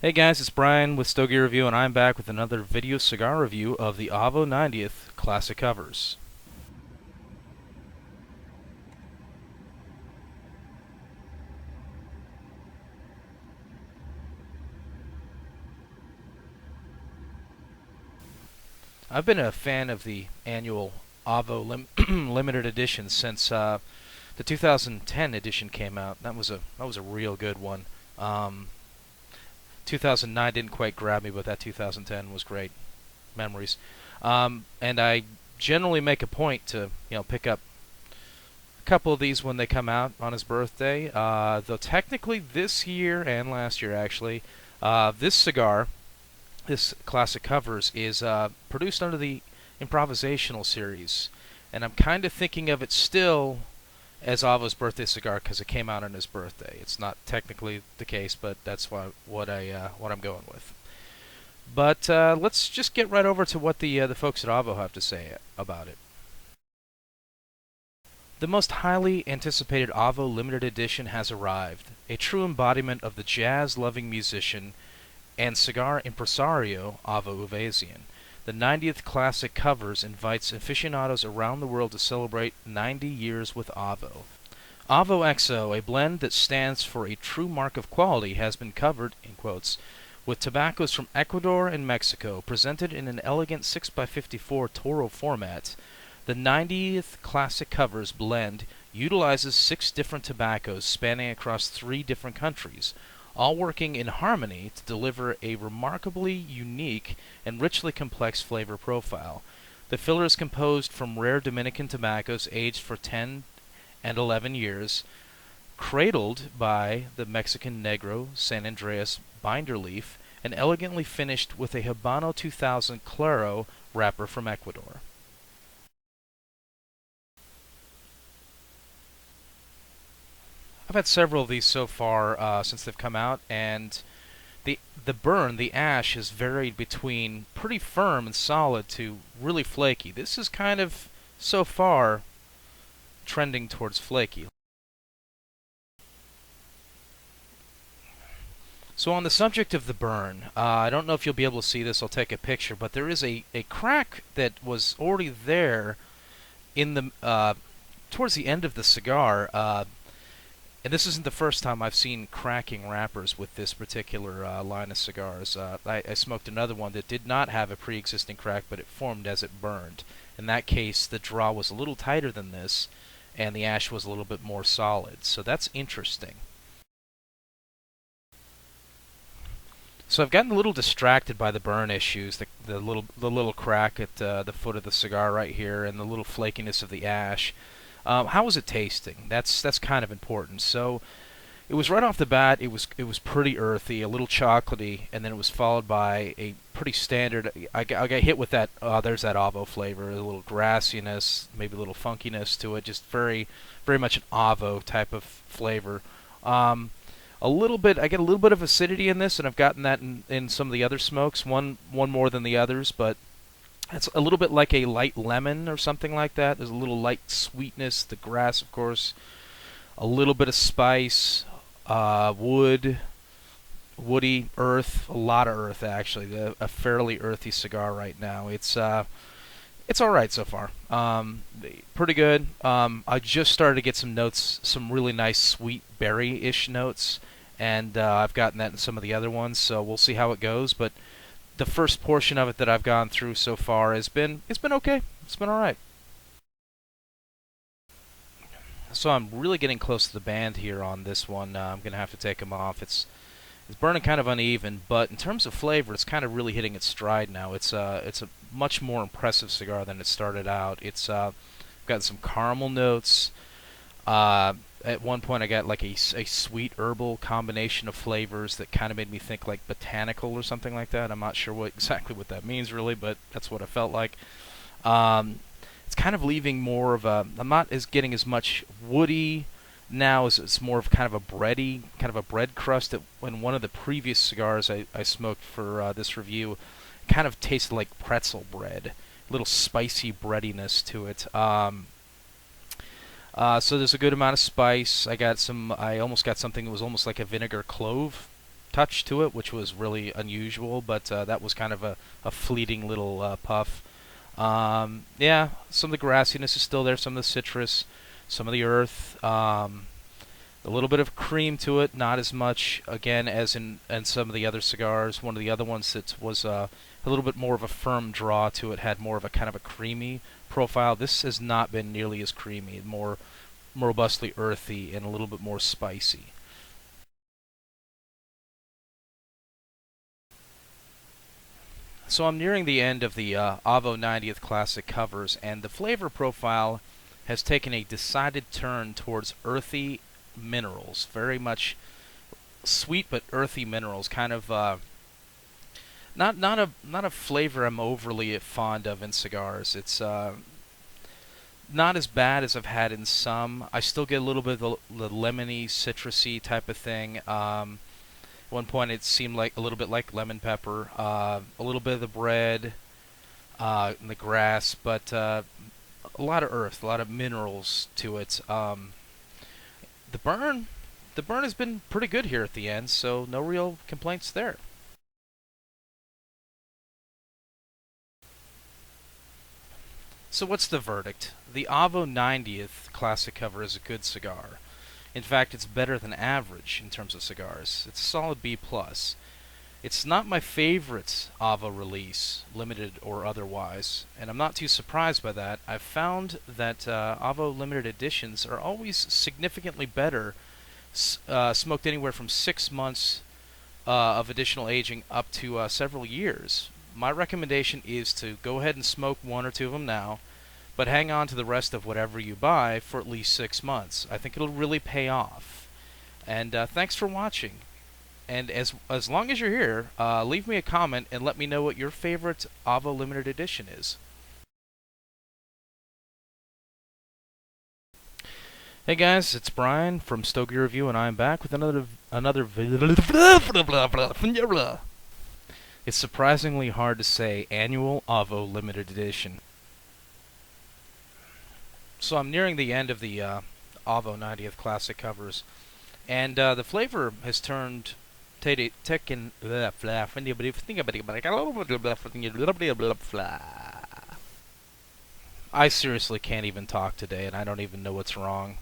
Hey guys, it's Brian with Stogie Review, and I'm back with another video cigar review of the AVO 90th Classic Covers. I've been a fan of the annual AVO limited edition since the 2010 edition came out. That was a real good one. Um, 2009 didn't quite grab me, but that 2010 was great. Memories. And I generally make a point to pick up a couple of these when they come out on his birthday. Though technically this year and last year actually, this cigar, this Classic Covers, is produced under the Improvisational series, and I'm kind of thinking of it still as Avo's birthday cigar because it came out on his birthday. It's not technically the case, but that's what I'm going with. But let's just get right over to what the folks at AVO have to say about it. The most highly anticipated AVO limited edition has arrived, a true embodiment of the jazz-loving musician and cigar impresario AVO Uvasian. The 90th Classic Covers invites aficionados around the world to celebrate 90 years with AVO. AVO XO, a blend that stands for a true mark of quality, has been covered, in quotes, with tobaccos from Ecuador and Mexico, presented in an elegant 6x54 Toro format. The 90th Classic Covers blend utilizes 6 different tobaccos spanning across 3 different countries, all working in harmony to deliver a remarkably unique and richly complex flavor profile. The filler is composed from rare Dominican tobaccos aged for 10 and 11 years, cradled by the Mexican Negro San Andreas binder leaf, and elegantly finished with a Habano 2000 Claro wrapper from Ecuador. I've had several of these so far since they've come out, and the burn, the ash, has varied between pretty firm and solid to really flaky. This is kind of, so far, trending towards flaky. So on the subject of the burn, I don't know if you'll be able to see this. I'll take a picture, but there is a crack that was already there in the towards the end of the cigar. And this isn't the first time I've seen cracking wrappers with this particular line of cigars. I smoked another one that did not have a pre-existing crack, but it formed as it burned. In that case, the draw was a little tighter than this, and the ash was a little bit more solid. So that's interesting. So I've gotten a little distracted by the burn issues, the little crack at the foot of the cigar right here, and the little flakiness of the ash. How was it tasting? That's kind of important. So it was right off the bat. It was pretty earthy, a little chocolatey, and then it was followed by a pretty standard. I got hit with that. There's that AVO flavor, a little grassiness, maybe a little funkiness to it. Just very much an AVO type of flavor. A little bit. I get a little bit of acidity in this, and I've gotten that in some of the other smokes. One more than the others, but it's a little bit like a light lemon or something like that. There's a little light sweetness. The grass, of course. A little bit of spice, woody, earth. A lot of earth, actually. A fairly earthy cigar right now. It's all right so far. Pretty good. I just started to get some notes, some really nice sweet berry-ish notes, and I've gotten that in some of the other ones. So we'll see how it goes. But the first portion of it that I've gone through so far it's been okay. It's been all right. So I'm really getting close to the band here on this one. I'm gonna have to take them off. It's burning kind of uneven, but in terms of flavor, it's kind of really hitting its stride now. It's a much more impressive cigar than it started out. It's got some caramel notes. At one point, I got like a sweet herbal combination of flavors that kind of made me think like botanical or something like that. I'm not sure exactly what that means really, but that's what it felt like. It's kind of leaving more of a. I'm not as getting as much woody now as it's more of kind of a bready, kind of a bread crust. That when one of the previous cigars I smoked for this review, kind of tasted like pretzel bread, a little spicy breadiness to it. So there's a good amount of spice. I almost got something that was almost like a vinegar clove touch to it, which was really unusual, but that was kind of a fleeting little puff. Yeah, some of the grassiness is still there, some of the citrus, some of the earth, a little bit of cream to it, not as much, again, as in some of the other cigars. One of the other ones that was a little bit more of a firm draw to it, had more of a kind of a creamy profile. This has not been nearly as creamy, more robustly earthy and a little bit more spicy. So I'm nearing the end of the AVO 90th Classic covers, and the flavor profile has taken a decided turn towards earthy minerals. Very much sweet but earthy minerals. Kind of not a flavor I'm overly fond of in cigars. It's not as bad as I've had in some. I still get a little bit of the lemony, citrusy type of thing. At one point, it seemed like a little bit like lemon pepper, a little bit of the bread, and the grass, but a lot of earth, a lot of minerals to it. The burn, the burn has been pretty good here at the end, so no real complaints there. So what's the verdict? The AVO 90th Classic cover is a good cigar. In fact, it's better than average in terms of cigars. It's a solid B+. It's not my favorite AVO release, limited or otherwise, and I'm not too surprised by that. I've found that AVO limited editions are always significantly better, smoked anywhere from 6 months of additional aging up to several years. My recommendation is to go ahead and smoke 1 or 2 of them now, but hang on to the rest of whatever you buy for at least 6 months. I think it'll really pay off. And thanks for watching. And as long as you're here, leave me a comment and let me know what your favorite AVO limited edition is. Hey guys, it's Brian from Stogie Review, and I'm back with another video. It's surprisingly hard to say annual AVO limited edition. So I'm nearing the end of the AVO 90th Classic covers, and the flavor has turned taken. I seriously can't even talk today, and I don't even know what's wrong.